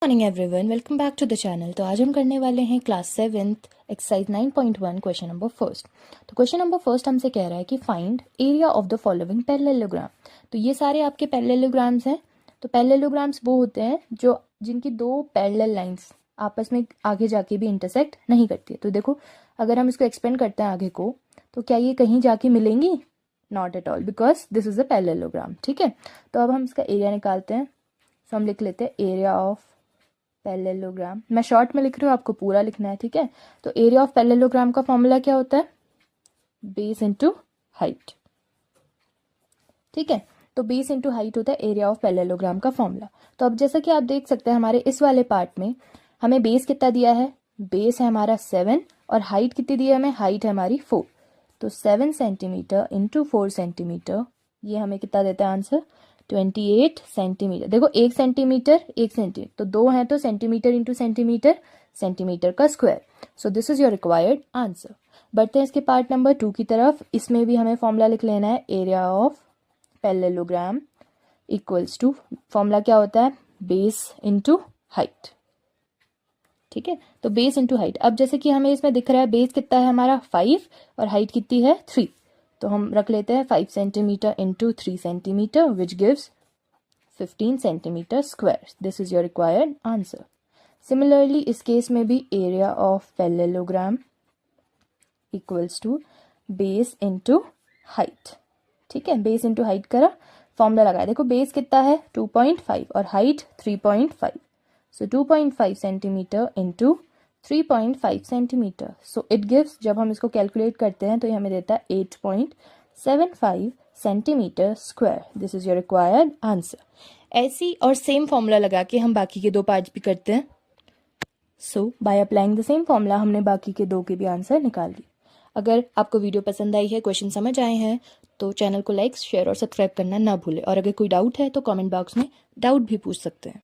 Morning everyone, welcome back to the channel. तो आज हम करने वाले हैं class 7th exercise 9.1 question number first. तो क्वेश्चन नंबर फर्स्ट हमसे कह रहा है कि find area of the following parallelogram. तो ये सारे आपके पैरेललोग्राम्स हैं। तो पैरेललोग्राम्स वो होते हैं जो जिनकी दो पैरेलल लाइंस आपस में आगे जाके भी इंटरसेक्ट नहीं करती है। तो देखो, अगर हम इसको एक्सपेंड करते हैं आगे को, तो क्या ये कहीं जाके मिलेंगी? Not at all, because this is a parallelogram. ठीक है, तो अब हम इसका एरिया निकालते हैं। सो हम लिख लेते हैं एरिया ऑफ पैरेललोग्राम। मैं शॉर्ट में लिख रही हूँ, आपको पूरा लिखना है। ठीक है, तो एरिया ऑफ पैरेललोग्राम का फॉर्मूला क्या होता है? Base into height. ठीक है, तो बेस इनटू हाइट होता है एरिया ऑफ पैरेललोग्राम का फॉर्मूला। तो अब जैसा कि आप देख सकते हैं, हमारे इस वाले पार्ट में हमें बेस कितना दिया है? बेस है हमारा 7 और हाइट कितनी दी है हमें? हाइट है हमारी 4। तो 7 सेंटीमीटर इंटू 4 सेंटीमीटर, ये हमें कितना देता है आंसर? 28 सेंटीमीटर। देखो, 1 सेंटीमीटर 1 सेंटीमीटर, तो 2 है तो सेंटीमीटर इंटू सेंटीमीटर, सेंटीमीटर का square. So this is your required answer. बढ़ते हैं इसके पार्ट नंबर 2 की तरफ। इसमें भी हमें फॉर्मूला लिख लेना है। Area of parallelogram equals to, formula क्या होता है? Base into height. ठीक है, तो बेस इंटू हाइट। अब जैसे कि हमें इसमें दिख रहा है बेस कितना है हमारा 5 और हाइट कितनी है 3, तो हम रख लेते हैं 5 centimetre into 3 centimetre which gives 15 centimetre square. This is your required answer. Similarly इस केस में भी area of parallelogram equals to base into height. ठीक है, बेस इंटू हाइट करा, फॉर्मूला लगाया। देखो, बेस कितना है 2.5 और height 3.5, so 2.5 centimetre into 3.5 centimetre. So it gives, जब हम इसको कैलकुलेट करते हैं तो ये हमें देता है 8.75 centimetre square. This is your required answer. ऐसी और सेम फॉर्मूला लगा के हम बाकी के दो पार्ट्स भी करते हैं। So by applying the same formula हमने बाकी के दो के भी आंसर निकाल लिए। अगर आपको वीडियो पसंद आई है, क्वेश्चन समझ आए हैं, तो चैनल को लाइक, शेयर और सब्सक्राइब करना ना भूलें। और अगर कोई डाउट है तो कमेंट बॉक्स में डाउट भी पूछ सकते हैं।